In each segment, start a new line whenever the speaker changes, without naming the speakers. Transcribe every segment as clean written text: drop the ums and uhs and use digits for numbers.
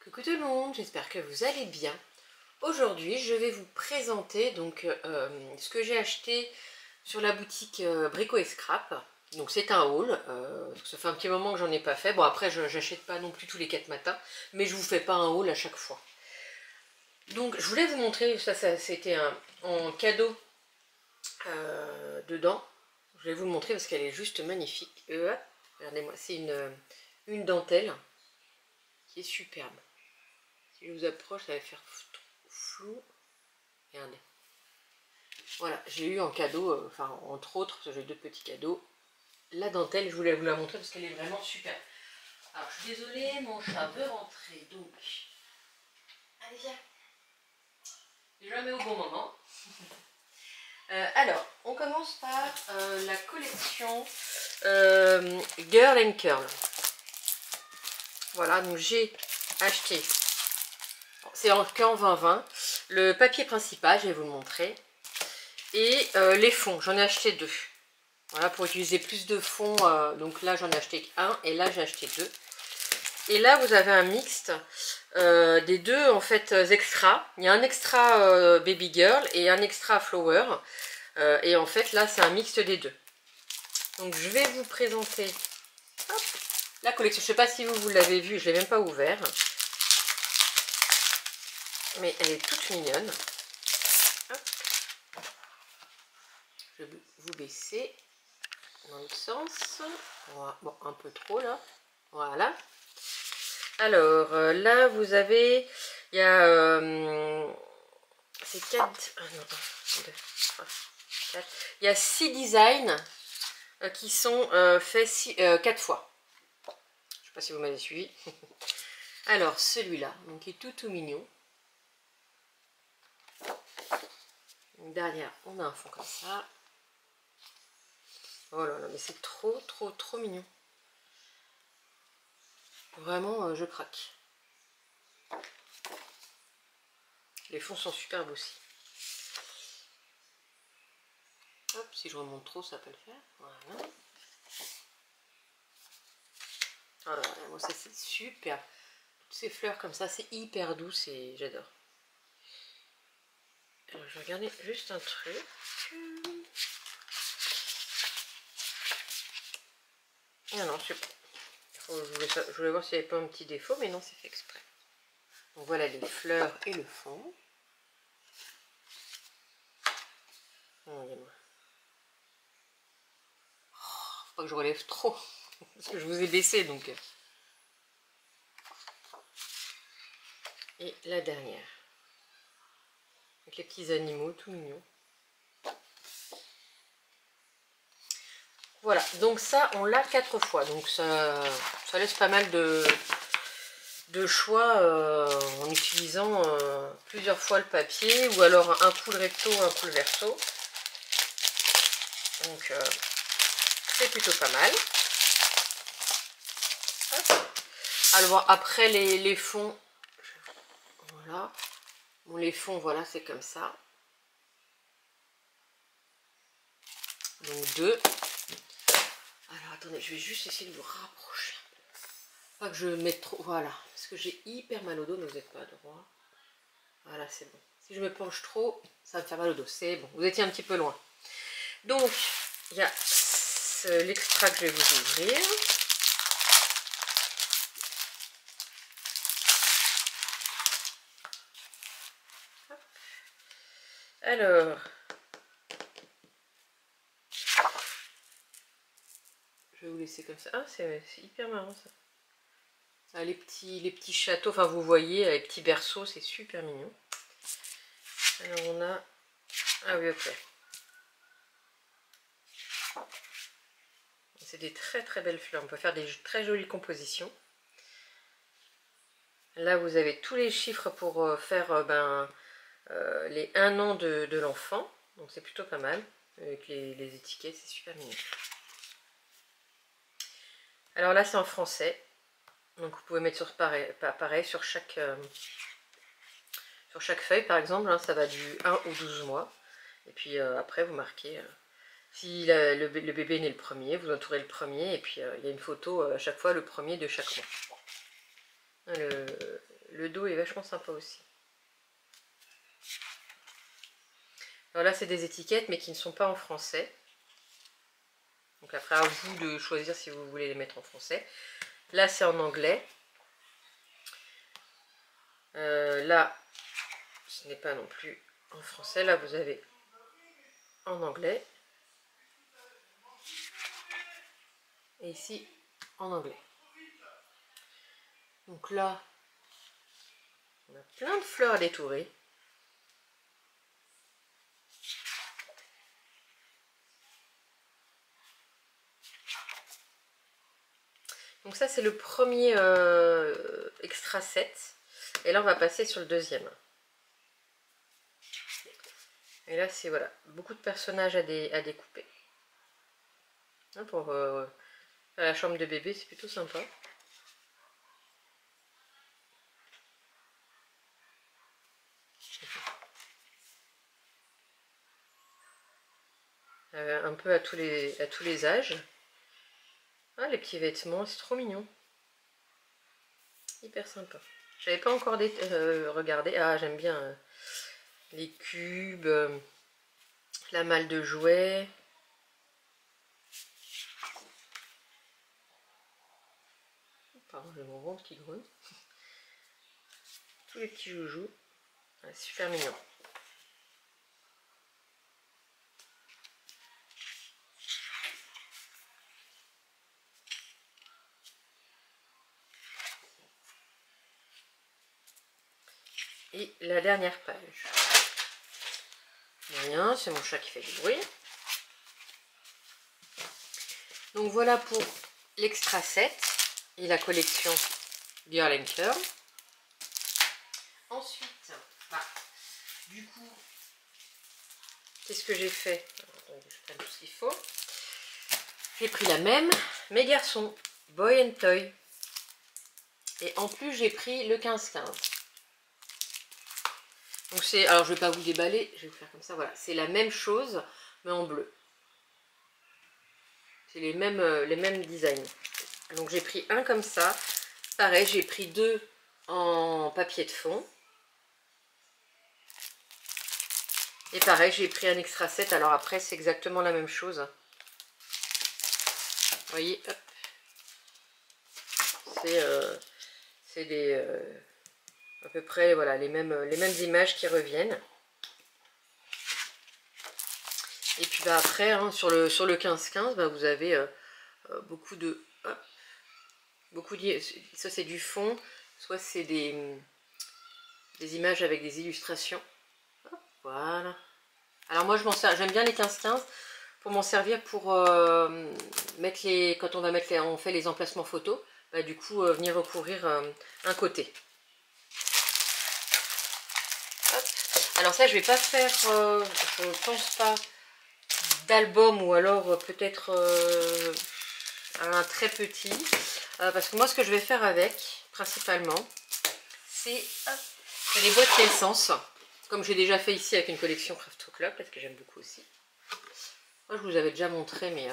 Coucou tout le monde, j'espère que vous allez bien. Aujourd'hui, je vais vous présenter donc ce que j'ai acheté sur la boutique Brico et Scrap. Donc c'est un haul, parce que ça fait un petit moment que j'en ai pas fait. Bon après, j'achète pas non plus tous les 4 matins, mais je vous fais pas un haul à chaque fois. Donc je voulais vous montrer, ça c'était en cadeau dedans. Je vais vous le montrer parce qu'elle est juste magnifique. Regardez-moi, c'est une dentelle qui est superbe. Si je vous approche, ça va faire flou. Regardez. Voilà, j'ai eu en cadeau, enfin entre autres, parce que j'ai deux petits cadeaux, la dentelle, je voulais vous la montrer parce qu'elle est vraiment super. Alors je suis désolée, mon chat veut rentrer, donc... Allez viens. Je la mets au bon moment. Alors, on commence par la collection Girl and Curl. Voilà, donc j'ai acheté, c'est qu'en 2020, le papier principal, je vais vous le montrer, et les fonds, j'en ai acheté deux. Voilà, pour utiliser plus de fonds, donc là j'en ai acheté un, et là j'ai acheté deux. Et là vous avez un mixte des deux en fait extras. Il y a un extra Baby Girl et un extra Flower. Et en fait là c'est un mixte des deux. Donc je vais vous présenter la collection. Je ne sais pas si vous l'avez vue, je ne l'ai même pas ouvert. Mais elle est toute mignonne. Hop. Je vais vous baisser dans l'autre sens. Voilà. Bon, un peu trop là. Voilà. Alors là vous avez, il y a c'est 4, ah non, 2, 3, 4, il y a 6 designs qui sont faits 4 fois. Je ne sais pas si vous m'avez suivi. Alors celui-là, donc il est tout mignon. Donc, derrière on a un fond comme ça. Oh là là, mais c'est trop mignon. Vraiment je craque. Les fonds sont superbes aussi. Hop, si je remonte trop, ça peut le faire. Voilà. Oh là là, moi ça c'est super. Toutes ces fleurs comme ça, c'est hyper doux et j'adore. Alors je vais regarder juste un truc. Ah non, je sais pas. Je voulais voir s'il n'y avait pas un petit défaut, mais non, c'est fait exprès. Donc voilà les fleurs et le fond. Regardez-moi. Oh, faut pas que je relève trop, parce que je vous ai baissé donc. Et la dernière. Avec les petits animaux, tout mignons. Voilà, donc ça, on l'a 4 fois. Donc ça laisse pas mal de choix en utilisant plusieurs fois le papier, ou alors un coup le recto, un coup le verso. Donc c'est plutôt pas mal. Hop. Alors après les fonds, voilà. Bon, les fonds, voilà, c'est comme ça. Donc 2. Alors attendez, je vais juste essayer de vous rapprocher. Pas que je mette trop, voilà, parce que j'ai hyper mal au dos, mais vous n'êtes pas droit. Voilà, c'est bon. Si je me penche trop, ça va me faire mal au dos. C'est bon, vous étiez un petit peu loin. Donc, il y a l'extra que je vais vous ouvrir. Hop. Alors, je vais vous laisser comme ça. Ah, c'est hyper marrant ça. Ah, les petits châteaux, enfin vous voyez, les petits berceaux, c'est super mignon. Alors on a... Ah oui, ok. C'est des très belles fleurs. On peut faire des très jolies compositions. Là, vous avez tous les chiffres pour faire les 1 an de l'enfant. Donc c'est plutôt pas mal. Avec les étiquettes, c'est super mignon. Alors là, c'est en français. Donc vous pouvez mettre sur pareil sur chaque feuille, par exemple. Hein, ça va du 1 au 12 mois. Et puis après, vous marquez... si le bébé est né le premier, vous entourez le premier. Et puis il y a une photo à chaque fois, le premier de chaque mois. le dos est vachement sympa aussi. Alors là, c'est des étiquettes, mais qui ne sont pas en français. Donc après, à vous de choisir si vous voulez les mettre en français. Là, c'est en anglais. Là, ce n'est pas non plus en français. Là, vous avez en anglais. Et ici, en anglais. Donc là, on a plein de fleurs à détourer. Donc ça, c'est le premier extra set. Et là, on va passer sur le deuxième. Et là, c'est voilà, beaucoup de personnages à découper. Pour la chambre de bébé, c'est plutôt sympa. Un peu à tous les âges. Ah, les petits vêtements, c'est trop mignon. Hyper sympa. J'avais pas encore regardé. Ah, j'aime bien les cubes, la malle de jouets. Pardon, j'ai mon ventre qui grogne. Tous les petits joujoux. Ah, super mignon. Et la dernière page. Rien, c'est mon chat qui fait du bruit. Donc voilà pour l'extra set et la collection Girl and Curl. Ensuite, du coup, qu'est-ce que j'ai fait? Attendez, je prends tout ce qu'il faut. J'ai pris la même, mes garçons, Boy and Toy. Et en plus, j'ai pris le 15-15. Donc c'est, alors je vais pas vous déballer, je vais vous faire comme ça, voilà. C'est la même chose, mais en bleu. C'est les mêmes designs. Donc j'ai pris un comme ça. Pareil, j'ai pris deux en papier de fond. Et pareil, j'ai pris un extra set. Alors après, c'est exactement la même chose. Vous voyez, hop. C'est à peu près voilà, les mêmes images qui reviennent. Et puis après, hein, sur le 15-15, vous avez beaucoup de... ça c'est du fond, soit c'est des images avec des illustrations. Hop, voilà. Alors moi je m'en sers, j'aime bien les 15-15 pour m'en servir pour mettre quand on fait les emplacements photos, du coup venir recouvrir un côté. Hop. Alors ça je vais pas faire, je pense pas, d'album ou alors peut-être un très petit. Parce que moi ce que je vais faire avec, principalement, c'est des boîtes d'essence. Comme j'ai déjà fait ici avec une collection Craft Club, parce que j'aime beaucoup aussi. Moi je vous avais déjà montré, mais...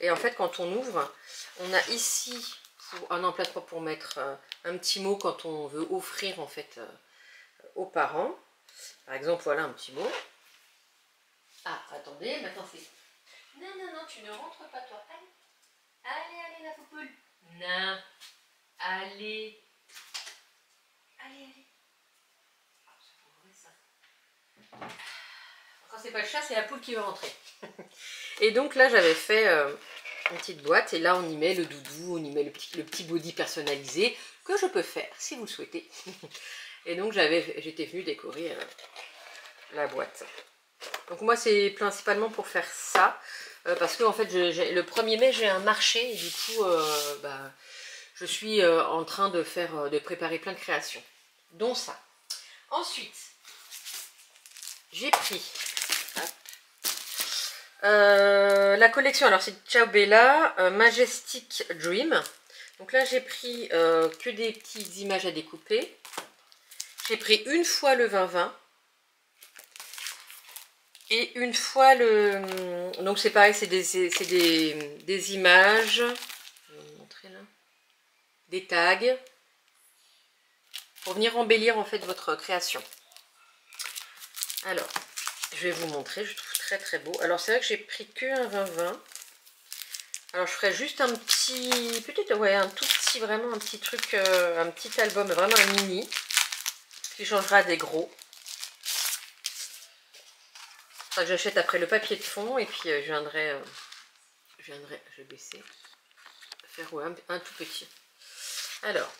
Et en fait quand on ouvre, on a ici un emplacement pour mettre un petit mot quand on veut offrir en fait aux parents. Par exemple, voilà un petit mot. Ah, attendez, maintenant c'est... Non, non, non, tu ne rentres pas toi. Allez, allez, allez la poupoule. Non, allez. Allez, allez. Quand c'est pas le chat, c'est la poule qui veut rentrer. Et donc là, j'avais fait une petite boîte. Et là, on y met le doudou, on y met le petit body personnalisé que je peux faire si vous le souhaitez. Et donc, j'étais venue décorer la boîte. Donc moi, c'est principalement pour faire ça. Parce que en fait, le 1er mai, j'ai un marché. Et du coup, je suis en train de préparer plein de créations. Dont ça. Ensuite, j'ai pris la collection, alors c'est Ciao Bella, Majestic Dream. Donc là j'ai pris que des petites images à découper. J'ai pris une fois le 20-20 et une fois le... Donc c'est pareil, c'est des images, je vais vous montrer là, des tags pour venir embellir en fait votre création. Alors, je vais vous montrer, je trouve très très beau. Alors c'est vrai que j'ai pris que un 20-20. Alors je ferai juste un petit, peut-être ouais, un tout petit, vraiment un petit truc, un petit album, vraiment un mini, qui changera des gros. Enfin, j'achète après le papier de fond et puis je viendrai, je vais baisser, faire ouais, un tout petit. Alors,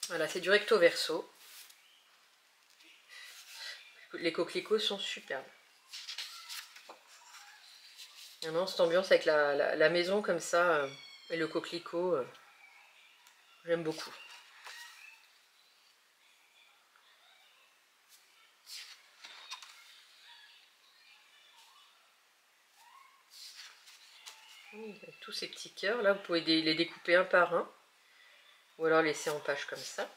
voilà, c'est du recto verso. Les coquelicots sont superbes. Vraiment, cette ambiance avec la maison comme ça et le coquelicot, j'aime beaucoup. Avec tous ces petits cœurs, là, vous pouvez les découper un par un. Ou alors laisser en page comme ça.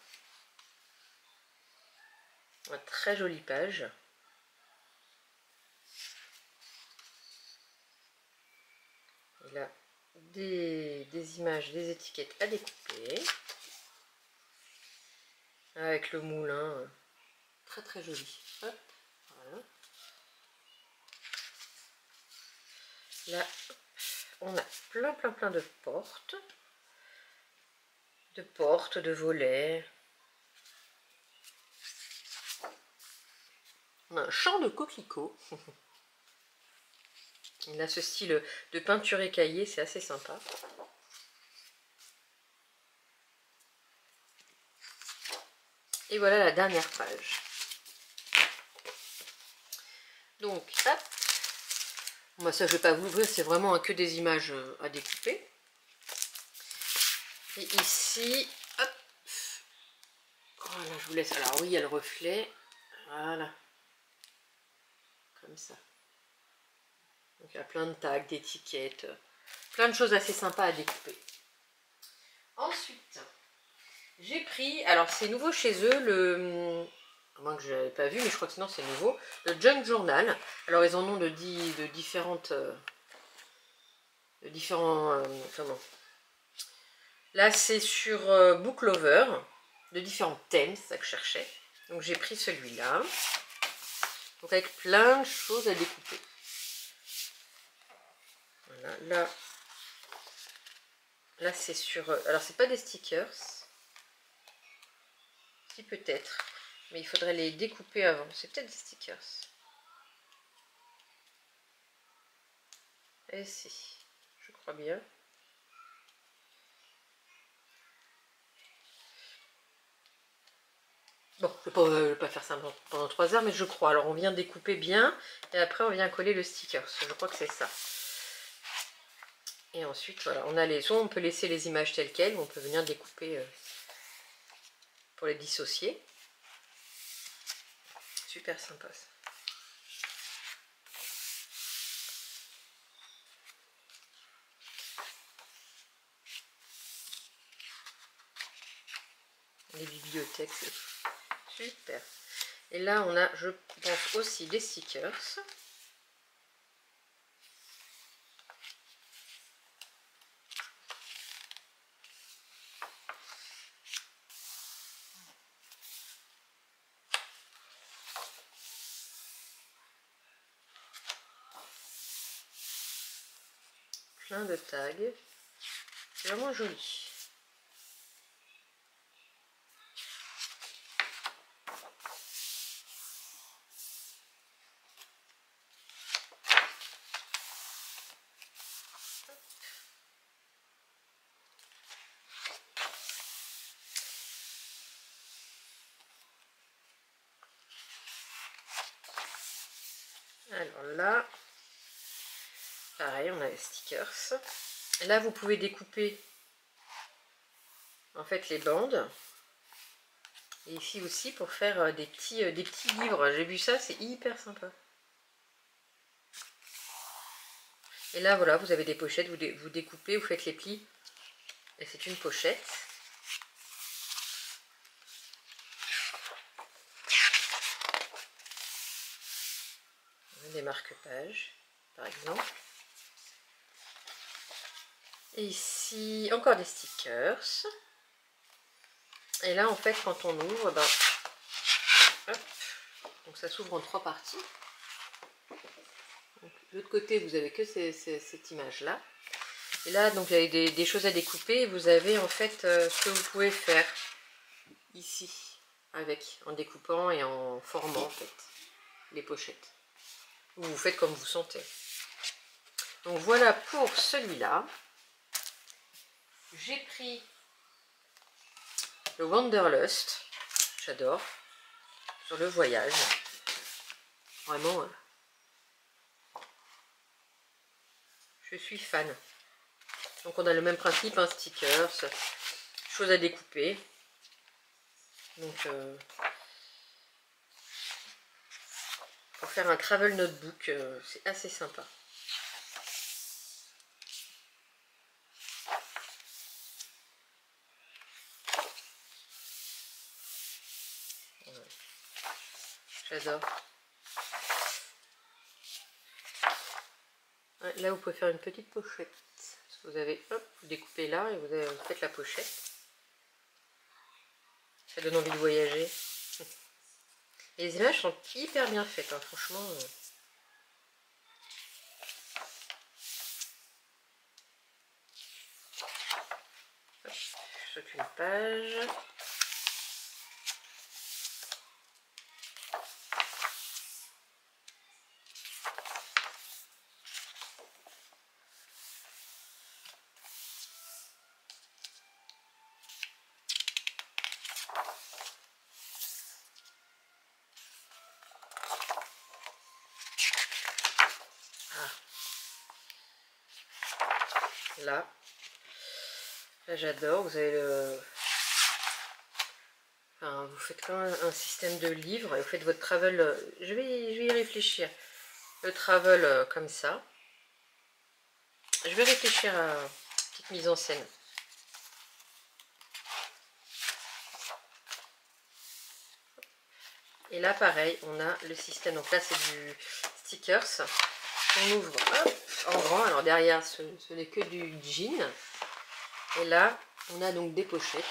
Une très jolie page. Et là, des images, des étiquettes à découper. Avec le moulin. Très très joli. Hop, voilà. Là, on a plein de portes. De volets. On a un champ de coquelicots. Il a ce style de peinture écaillée, c'est assez sympa. Et voilà la dernière page. Donc, hop. Moi, ça, je ne vais pas vous l'ouvrir, c'est vraiment que des images à découper. Et ici, hop. Voilà, je vous laisse. Alors oui, il y a le reflet. Voilà. Comme ça. Donc, il y a plein de tags, d'étiquettes. Plein de choses assez sympas à découper. Ensuite, j'ai pris, alors c'est nouveau chez eux, le, à moins que je n'avais pas vu, mais je crois que sinon c'est nouveau, le Junk Journal. Alors ils en ont de différents, comment. Là c'est sur Book Lover, de différents thèmes, c'est ça que je cherchais. Donc j'ai pris celui-là. Donc avec plein de choses à découper. Voilà, là c'est sur, alors c'est pas des stickers. Si peut-être, mais il faudrait les découper avant. C'est peut-être des stickers. Et si, je crois bien. Bon, je ne vais pas faire ça pendant 3 heures, mais je crois. Alors on vient découper bien, et après on vient coller le sticker. Je crois que c'est ça. Et ensuite, voilà, on a les soit on peut laisser les images telles quelles, ou on peut venir découper pour les dissocier. Super sympa ça. Les bibliothèques, c'est super. Et là, on a, je pense, aussi des stickers. Plein de tags. C'est vraiment joli. Alors là, pareil, on a les stickers. Et là, vous pouvez découper en fait les bandes. Et ici aussi pour faire des petits livres. J'ai vu ça, c'est hyper sympa. Et là, voilà, vous avez des pochettes, vous découpez, vous faites les plis. Et c'est une pochette. Des marque-pages, par exemple. Et ici, encore des stickers. Et là, en fait, quand on ouvre, ben, hop, donc ça s'ouvre en 3 parties. De l'autre côté, vous avez que cette image-là. Et là, donc, vous avez des choses à découper. Et vous avez en fait ce que vous pouvez faire ici, en découpant et en formant en fait les pochettes. Vous faites comme vous sentez. Donc voilà pour celui-là. J'ai pris le Wanderlust. J'adore. Sur le voyage. Vraiment, je suis fan. Donc on a le même principe, un stickers, chose à découper. Donc pour faire un travel notebook, c'est assez sympa. J'adore. Là, vous pouvez faire une petite pochette. Vous avez, hop, vous découpez là et vous faites la pochette. Ça donne envie de voyager. Et les images sont hyper bien faites, hein, franchement. Hop, je saute une page. Là j'adore, vous avez le... Enfin, vous faites quand même un système de livres et vous faites votre travel, je vais y réfléchir, le travel comme ça. Je vais réfléchir à une petite mise en scène. Et là pareil, on a le système, donc là c'est du stickers. On ouvre hop, en grand, alors derrière ce n'est que du jean. Et là on a donc des pochettes.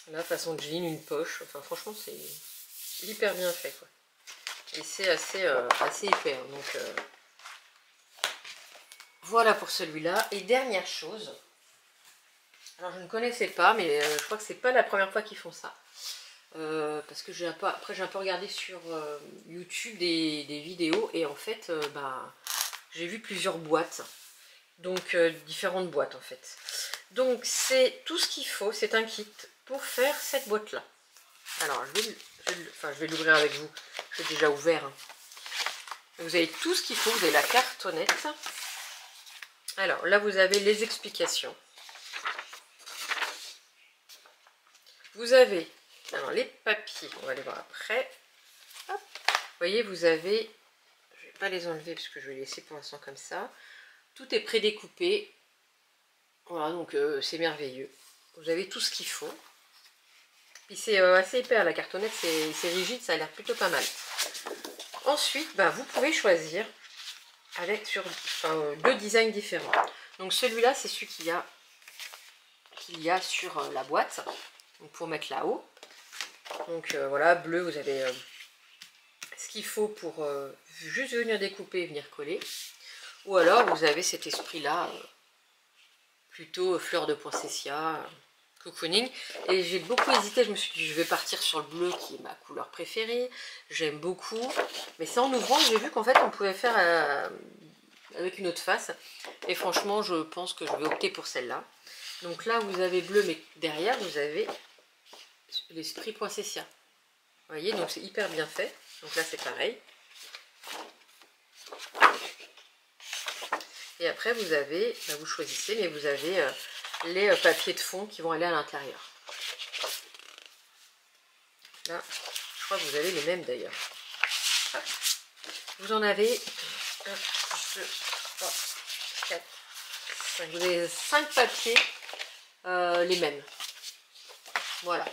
Là façon jean, une poche, enfin franchement c'est hyper bien fait quoi. Et c'est assez épais, hein, donc voilà pour celui-là. Et dernière chose, alors je ne connaissais pas, mais je crois que c'est pas la première fois qu'ils font ça. Parce que j'ai un peu regardé sur YouTube des vidéos et en fait j'ai vu plusieurs boîtes, donc différentes boîtes en fait. Donc c'est tout ce qu'il faut, c'est un kit pour faire cette boîte là. Alors je vais l'ouvrir avec vous, j'ai déjà ouvert, hein. Vous avez tout ce qu'il faut, vous avez la cartonnette. Alors là vous avez les explications, vous avez alors les papiers, on va les voir après. Hop. Vous voyez, vous avez, je ne vais pas les enlever parce que je vais laisser pour l'instant comme ça. Tout est prédécoupé. Voilà, donc c'est merveilleux. Vous avez tout ce qu'il faut. Puis c'est assez épais, la cartonnette, c'est rigide, ça a l'air plutôt pas mal. Ensuite, vous pouvez choisir avec deux designs différents. Donc celui-là, c'est celui qu'il y a sur la boîte, donc pour mettre là-haut. Donc voilà, bleu, vous avez ce qu'il faut pour juste venir découper et venir coller. Ou alors vous avez cet esprit-là, plutôt fleur de poinsettia, cocooning. Et j'ai beaucoup hésité, je me suis dit je vais partir sur le bleu qui est ma couleur préférée. J'aime beaucoup. Mais c'est en ouvrant que j'ai vu qu'en fait on pouvait faire avec une autre face. Et franchement je pense que je vais opter pour celle-là. Donc là vous avez bleu, mais derrière vous avez l'esprit poinsettia. Vous voyez, donc c'est hyper bien fait. Donc là c'est pareil. Et après vous avez, vous choisissez, mais vous avez les papiers de fond qui vont aller à l'intérieur. Là, je crois que vous avez les mêmes d'ailleurs. Vous en avez 1, 2, 3, 4, 5. Vous avez 5 papiers les mêmes. Voilà.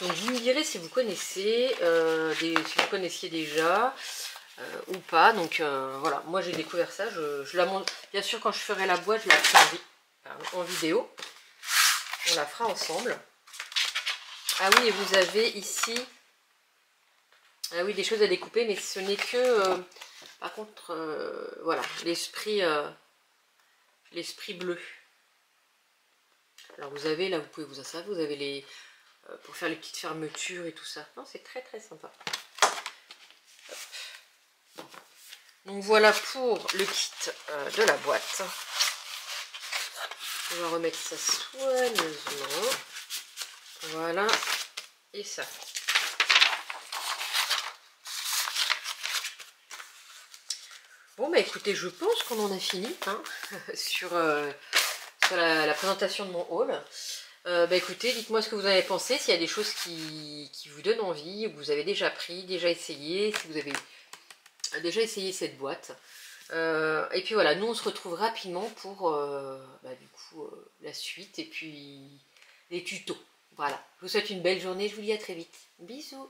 Donc vous me direz si vous connaissez, si vous connaissiez déjà ou pas. Donc voilà, moi j'ai découvert ça, je la montre. Bien sûr quand je ferai la boîte, je la ferai en vidéo. On la fera ensemble. Ah oui, et vous avez ici... Ah oui, des choses à découper, mais ce n'est que... par contre, voilà, l'esprit bleu. Alors vous avez, là, vous pouvez vous en servir, vous avez les... pour faire les petites fermetures et tout ça. Non, c'est très très sympa. Hop. Donc voilà pour le kit de la boîte. On va remettre ça soigneusement. Voilà. Et ça. Bon bah écoutez, je pense qu'on en a fini hein, sur la présentation de mon haul. Bah écoutez, dites-moi ce que vous en avez pensé, s'il y a des choses qui vous donnent envie, ou que vous avez déjà pris, déjà essayé, si vous avez déjà essayé cette boîte. Et puis voilà, nous on se retrouve rapidement pour du coup la suite et puis les tutos. Voilà, je vous souhaite une belle journée, je vous dis à très vite. Bisous.